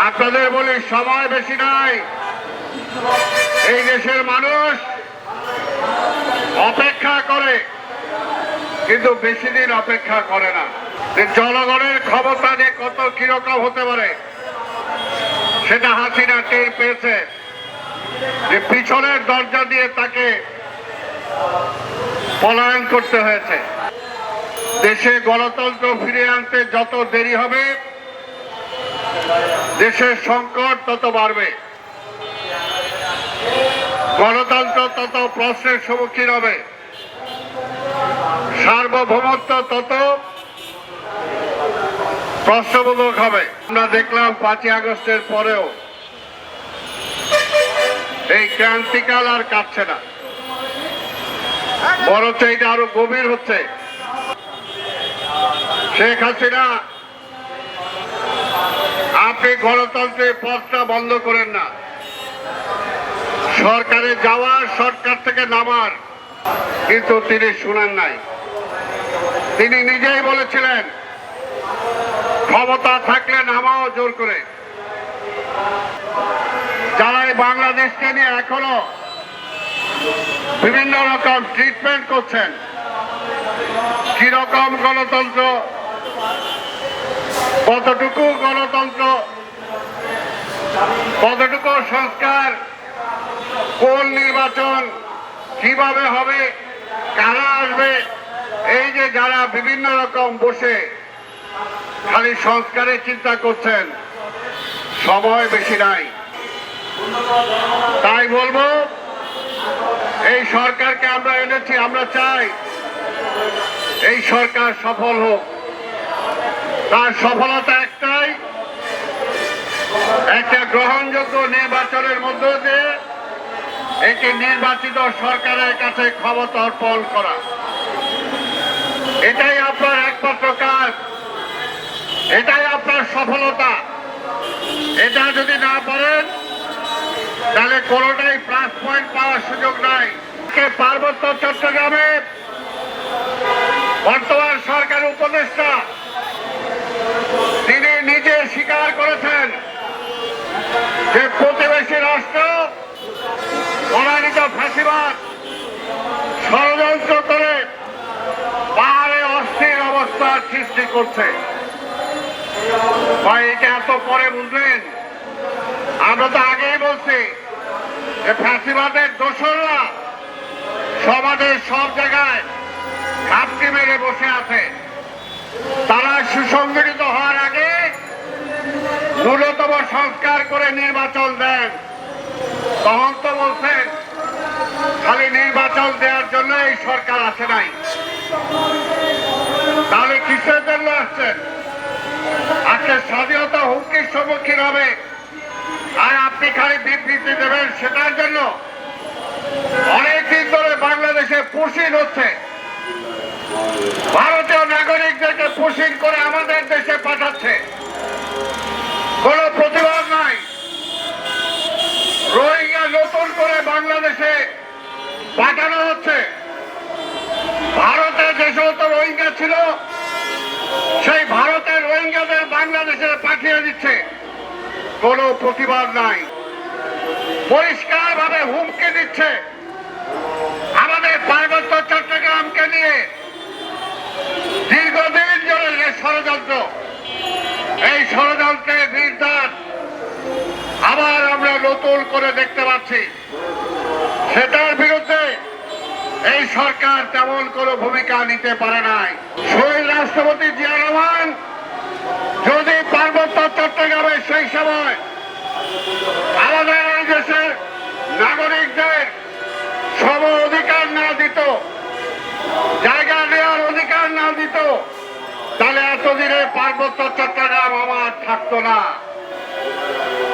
আপনাদের বলি সময় বেশি নাই। এই দেশের মানুষ অপেক্ষা করে, কিন্তু বেশি দিন অপেক্ষা করে না। জনগণের ক্ষমতা যে কত কিরকম হতে পারে সেটা হাসিনা টের পেয়েছে, যে পিছনের দরজা দিয়ে তাকে পলায়ন করতে হয়েছে। দেশে গণতন্ত্র ফিরিয়ে আনতে যত দেরি হবে দেশের সংকট তত বাড়বে, গণতন্ত্র তত প্রশ্নের সম্মুখীন হবে, সার্বভৌমত্ব তত প্রশ্নবোধক হবে। আমরা দেখলাম 5ই আগস্টের পরেও এই ক্রান্তিকাল আর কাটছে না, বরঞ্চ এটা আরো গভীর হচ্ছে। শেখ হাসিনা, আপনি গণতন্ত্রের পথটা বন্ধ করেন না। সরকারে যাওয়ার, সরকার থেকে নামার, কিন্তু তিনি শুনেন নাই। তিনি নিজেই বলেছিলেন ক্ষমতা থাকলে নামাও জোর করে। যারা এই বাংলাদেশকে নিয়ে এখনো বিভিন্ন রকম ট্রিটমেন্ট করছেন, কিরকম গণতন্ত্র, কতটুকু গণতন্ত্র, কতটুকু সংস্কার, কোন নির্বাচন কিভাবে হবে, কারা আসবে, এই যে যারা বিভিন্ন রকম বসে খালি সংস্কারের চিন্তা করছেন, সময় বেশি নাই। তাই বলবো, এই সরকারকে আমরা এনেছি, আমরা চাই এই সরকার সফল হোক। তার সফলতা একটাই, একটা গ্রহণযোগ্য নির্বাচনের মধ্য দিয়ে একটি নির্বাচিত সরকারের কাছে ক্ষমতা অর্পণ করা। এটাই আপনার একমাত্র কাজ, এটাই আপনার সফলতা। এটা যদি না পারেন তাহলে কোনোটাই প্লাস পয়েন্ট পাওয়ার সুযোগ নাই। পার্বত্য চট্টগ্রামে বর্তমান সরকার উপদেষ্টা তিনি নিজে স্বীকার করেছেন যে প্রতিবেশী রাষ্ট্র পরাজিত ফ্যাসিবাদ ষড়যন্ত্র করে পাহাড়ে অস্থির অবস্থার সৃষ্টি করছে। ভাই, এটা এত পরে বুঝলেন? আমরা তো আগেই বলছি যে ফ্যাসিবাদের দোসররা সমাজের সব জায়গায় ঘাপটি মেরে বসে আছে। তারা সুসংগঠিত হওয়ার আগে ন্যূনতম সংস্কার করে নির্বাচন দেন। তখন তো বলছেন খালি নির্বাচন দেওয়ার জন্য এই সরকার আসে নাই, তাহলে কিসের জন্য আসছেন? আজকে স্বাধীনতা হুমকির সম্মুখীন হবে আর আপনি খালি বিবৃতি দেবেন সেটার জন্য? অনেকদিন ধরে বাংলাদেশে পুশিং হচ্ছে, ভারতীয় নাগরিকদেরকে পুশিং করে আমাদের দেশে পাঠাচ্ছে, কোনো প্রতিবাদ নাই। রোহিঙ্গা নতুন করে বাংলাদেশে পাঠানো হচ্ছে। ভারতে যে সমস্ত রোহিঙ্গা ছিল সেই ভারতের রোহিঙ্গাদের বাংলাদেশে পাঠিয়ে দিচ্ছে, কোনো প্রতিবাদ নাই। পরিষ্কার ভাবে হুমকি দিচ্ছে আমাদের পার্বত্য চট্টগ্রামকে নিয়ে দীর্ঘদিন ধরে যে ষড়যন্ত্র, এই ষড়যন্ত্রের নির্যাতন আবার আমরা নতুন করে দেখতে পাচ্ছি। সেটার বিরুদ্ধে এই সরকার তেমন কোনো ভূমিকা নিতে পারে নাই। শহীদ রাষ্ট্রপতি জিয়া রহমান যদি পার্বত্য চট্টগ্রামে সেই সময় আমাদের এই দেশের নাগরিকদের সম অধিকার না দিত, জায়গা নেওয়ার অধিকার না দিত, তাহলে এতদিনে পার্বত্য চট্টগ্রাম আমার থাকতো না।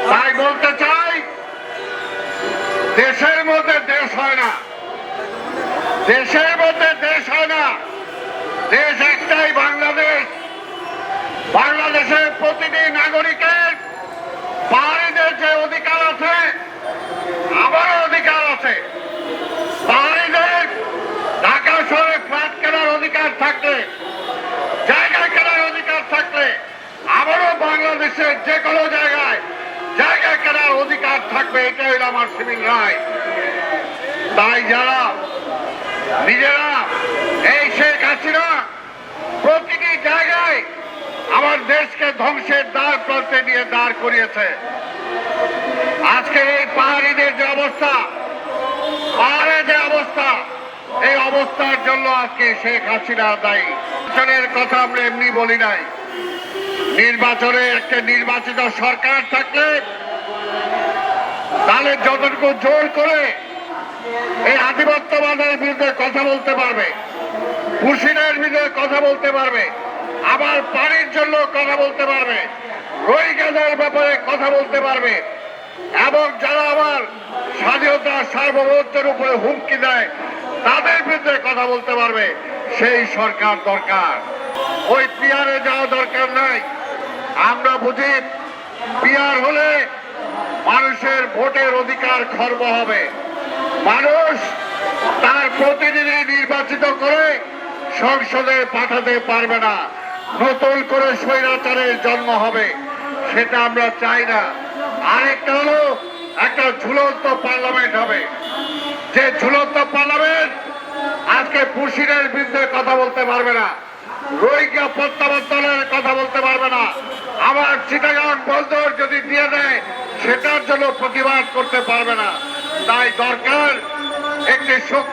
তাই বলতে চাই, দেশের মধ্যে দেশ হয় না, দেশের মধ্যে দেশ হয় না। দেশ একটাই, বাংলাদেশ। বাংলাদেশের প্রতিটি নাগরিকের পাহাড়িদের যে অধিকার আছে, আমারও অধিকার আছে। পাহাড়িদের ঢাকা শহরে ফ্ল্যাট কেনার অধিকার থাকলে, জায়গা কেনার অধিকার থাকলে, আমারও বাংলাদেশ বাংলাদেশের যে কোনো জায়গায় জায়গা কেনার অধিকার থাকবে, এটাই হলো আমার সিভিল রাইট। তাই যারা নিজেরা এই শেখ হাসিনা প্রতিটি জায়গায় আমার দেশকে ধ্বংসের দ্বার প্রান্তে নিয়ে দাঁড় করিয়েছে, আজকে এই পাহাড়িদের যে অবস্থা, পাহাড়ের যে অবস্থা, এই অবস্থার জন্য আজকে শেখ হাসিনা দায়ী। নির্বাচনের কথা আমরা এমনি বলি নাই। নির্বাচনে একটা নির্বাচিত সরকার থাকলে তাহলে যতটুকু জোর করে এই আধিপত্যবাদের বিরুদ্ধে কথা বলতে পারবে, পুশিনের বিরুদ্ধে কথা বলতে পারবে, আবার পানির জন্য কথা বলতে পারবে, রোহিঙ্গাদের ব্যাপারে কথা বলতে পারবে, এবং যারা আবার স্বাধীনতা সার্বভৌমত্বের উপরে হুমকি দেয় তাদের বিরুদ্ধে কথা বলতে পারবে, সেই সরকার দরকার। ওই পিয়ারে যাওয়া দরকার নাই। আমরা বুঝি পিয়ার হলে মানুষের ভোটের অধিকার খর্ব হবে, মানুষ তার প্রতিনিধি নির্বাচিত করে সংসদে পাঠাতে পারবে না, নতুন করে স্বৈরাচারের জন্ম হবে, সেটা আমরা চাই না। আরেকটা হলো একটা ঝুলন্ত পার্লামেন্ট হবে, যে ঝুলন্ত পার্লামেন্ট আজকে পুশিনের বিরুদ্ধে কথা বলতে পারবে না, রোহিঙ্গা প্রত্যাবর্তনের কথা বলতে পারবে না, আবার চিটাগাং বন্দর যদি দিয়ে দেয় সেটার জন্য প্রতিবাদ করতে পারবে না। তাই দরকার একটি শক্তি